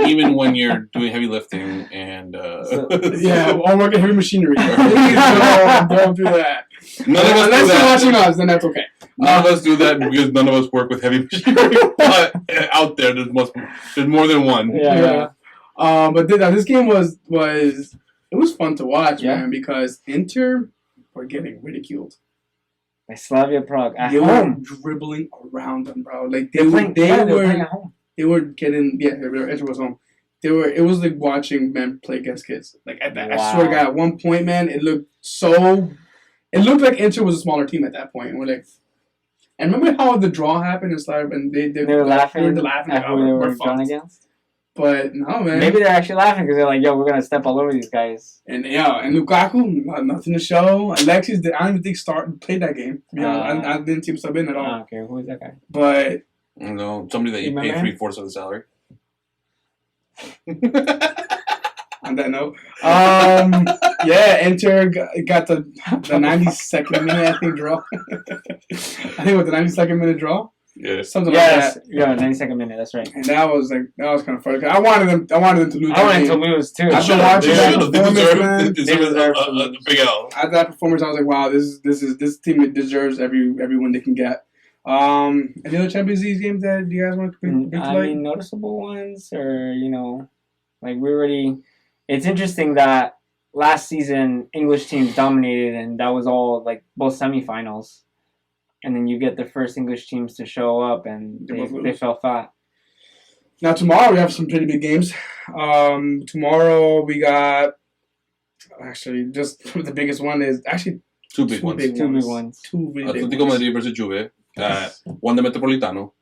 even when you're doing heavy lifting and or working heavy machinery. Don't do that. None of us unless do that. You're watching us, then that's okay. None of us do that because none of us work with heavy machinery. But out there, there's more than one. Yeah. But this game was fun to watch, man, because Inter were getting ridiculed. By Slavia Prague at home. Were dribbling around them, bro. Like they were playing at home. They were getting Inter was home. It was like watching men play against kids. Like I swear to God, at one point, man, it looked like Inter was a smaller team at that point. And we're like, and remember how the draw happened in Slavia, and they were laughing. They were laughing at who they were drawn against. But no, man. Maybe they're actually laughing because they're like, "Yo, we're gonna step all over these guys." And Lukaku, nothing to show. Alexis, I don't even think played that game. I didn't see him sub in at all. Okay, who is that guy? But somebody that you pay 3/4 of the salary. On that note, Inter got the 92nd minute, I think, draw. I think with the 92nd minute draw. Yeah. Something like that. Yeah, 92nd minute, that's right. And that was kind of funny. I wanted them to lose. I wanted to lose too. After watching that performance, they deserve a big L. After that performance, I was like, wow, this team deserves every win they can get. Any other Champions League games that you guys want to I mean, noticeable ones, or like we already. It's interesting that last season English teams dominated, and that was all like both semifinals. And then you get the first English teams to show up, and they fell flat. Now tomorrow we have some pretty big games. Tomorrow we got just the biggest one is two big ones. Atletico Madrid versus Juve at Wanda Metropolitano,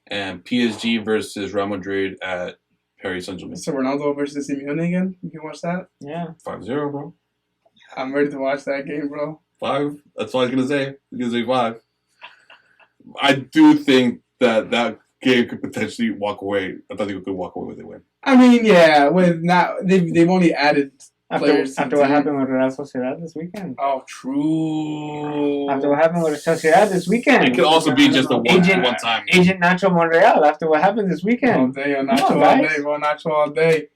and PSG versus Real Madrid at Paris Saint-Germain. So Ronaldo versus Simeone again. You can watch that. Yeah. 5-0, bro. I'm ready to watch that game, bro. 5. That's all I was gonna say. He's gonna say 5. I do think that game could potentially walk away. I thought they could walk away with a win. I mean, yeah, they've only added players after what happened with Real Sociedad this weekend. Oh, true. After what happened with Sociedad this weekend. It could also be just a one time. Agent Nacho Monreal after what happened this weekend. Nacho all day, bro. Nacho all day.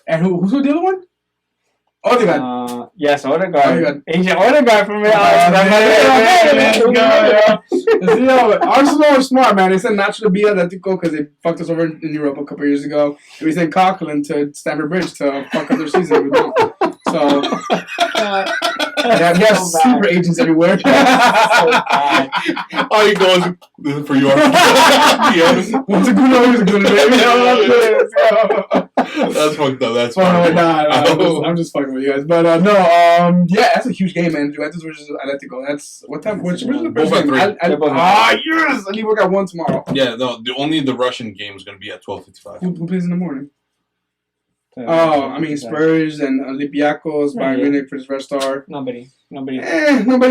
And who's the other one? Odegaard. Yes, Odegaard. Agent Odegaard from Real. Arsenal are smart, man. They sent Nacho to be Atletico because they fucked us over in Europe a couple years ago. And we sent Coquelin to Stamford Bridge to fuck up their season. So, yeah, we have super agents everywhere. All you go is for you. What's a good one? Who's a good one? That's fucked up. That's funny. I'm just fucking with you guys. But yeah, that's a huge game, man. Juventus versus Atletico. That's what time? Which is the first game? Yes! I need to work out one tomorrow. Yeah, no. The Russian game is going to be at 12:55. Who plays in the morning? I mean Spurs and Olympiacos, Bayern Munich for the Red Star. Nobody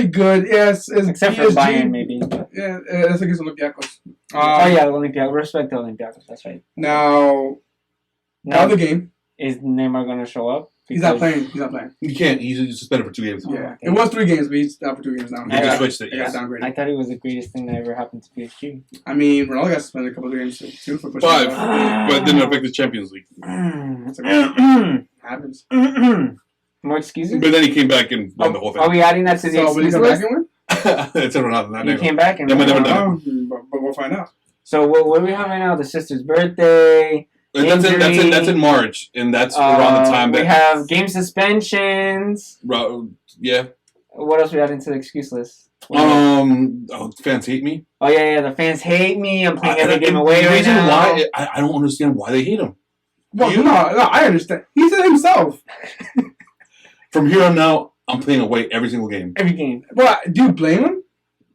good. Yes, except for Bayern, maybe. Yeah, that's against Olympiacos. Olympiacos. Respect the Olympiacos. That's right. Now the game. Is Neymar going to show up? He's not playing. He can't. He's suspended for 2 games. Yeah, okay. It was 3 games, but he's out for 2 games now. He just switched it. Yes. I thought it was the greatest thing that ever happened to PSG. I mean, Ronaldo got suspended a couple of games too for pushing. 5, but it didn't affect the Champions League. Happens. More excuses. But then he came back and won the whole thing. Are we adding that to the excuse list? It's Ronaldo. He came back and never done. But we'll find out. So what do we have right now? The sister's birthday. That's in March, and that's around the time that we have game suspensions. Yeah. What else we add into the excuse list? Fans hate me. Oh yeah, the fans hate me. I'm playing every game away right now. Why I don't understand why they hate him. Well, no, I understand. He said himself. From here on out, I'm playing away every single game. Every game. Well, do you blame him?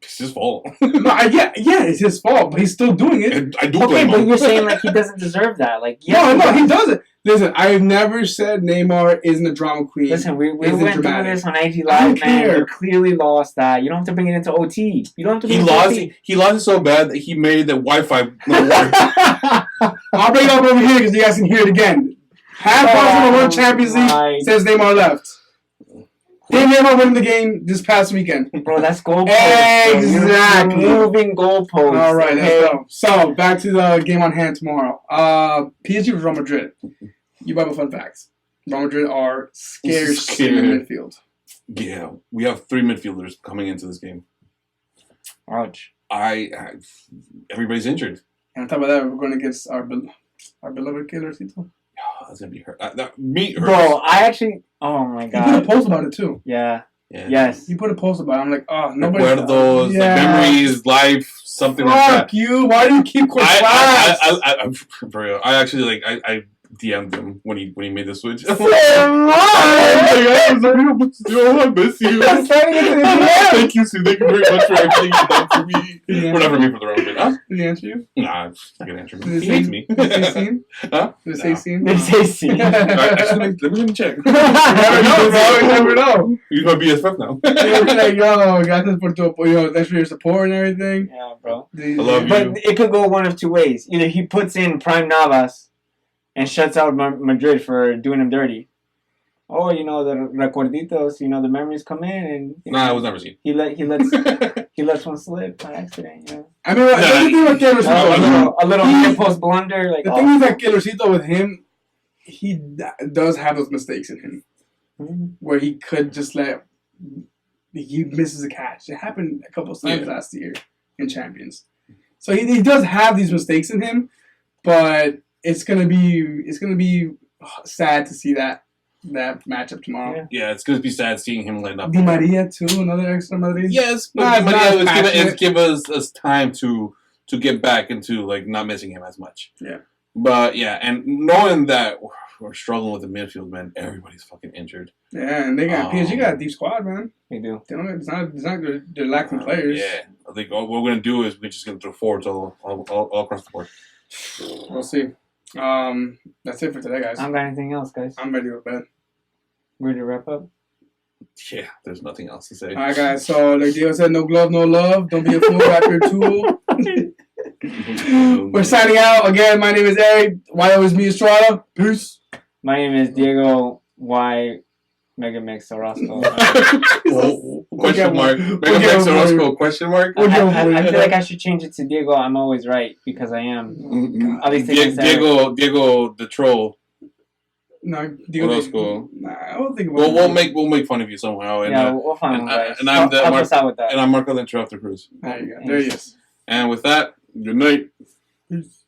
It's his fault. Yeah, it's his fault, but he's still doing it. I do blame him. But you're saying like he doesn't deserve that. Like no, he doesn't. Listen, I've never said Neymar isn't a drama queen. Listen, we went through this on IG Live, man. You clearly lost that. You don't have to bring it into OT. You don't have to bring it into OT. He lost it so bad that he made the Wi-Fi not work. I'll bring it up over here because you guys can hear it again. Half Barcelona won Champions League since Neymar left. Did Neymar win the game this past weekend? Bro, that's goalpost. Exactly. You're moving goalposts. All right, let's go. So, back to the game on hand tomorrow. PSG versus Real Madrid. You buy fun facts. Real Madrid are scarce in the midfield. Yeah, we have 3 midfielders coming into this game. Ouch. Everybody's injured. And on top of that, we're going against our beloved Carrocito. That's gonna be hurt. Me hurts. Bro, oh my god. You put a post about it too. Yeah. Yes. You put a post about it. I'm like, oh, nobody. Recuerdos, memories, life, something like that. Fuck you. Why do you keep quick For real. I actually I DM'd him when he made the switch. I miss you. Thank you, Sue. Thank you very much for everything you've done for me. Well, not for me, for the Real Madrid. Did he answer you? Nah, he's not gonna answer me. He hates me. Did it say scene? Huh? Did it say scene? Did it say scene? Actually, let me check. You never know. He's my BFF now. Like, yo, gracias por tu apoyo. Thanks for your support and everything. Yeah, bro. I love you. But it could go one of 2 ways. Either he puts in Prime Navas and shuts out Madrid for doing him dirty. Or, the recuerditos, the memories come in and... Nah, I was never seen. He lets one slip by accident, I mean, the thing with Carrocito... a little post blunder. Like, the thing is that Carrocito with him, he does have those mistakes in him. Mm-hmm. Where he could just he misses a catch. It happened a couple of times last year in Champions. So he does have these mistakes in him, but it's gonna be sad to see that matchup tomorrow. Yeah, it's gonna be sad seeing him line up. Di Maria too, another extra Madrid. Yes, but Di Maria give us time to get back into not missing him as much. Yeah. But yeah, and knowing that we're struggling with the midfield, man, everybody's fucking injured. Yeah, and they got PSG got a deep squad, man. They do. It's not they're lacking players. Yeah, I think all we're gonna do is we're just gonna throw forwards all across the board. We'll see. That's it for today, guys. I don't got anything else, guys. I'm ready to go to bed. Ready to wrap up? Yeah, there's nothing else to say. All right, guys. So, like Diego said, no glove, no love. Don't be a fool. Wrap your tool. We're signing out. Again, my name is Eric. Yo is me, Estrada. Peace. My name is Diego Y. Mega Mix Orozco. Question mark. Mega Mix Orozco, question mark. I feel like I should change it to Diego. I'm always right because I am. At least Diego the troll. No, what else cool? Nah, I don't think about we'll make fun of you somehow. And, we'll find one, guys. And I'm help us out with that. And I'm Marco the Interrupter Cruz. There you go. There he is. And with that, good night. Peace.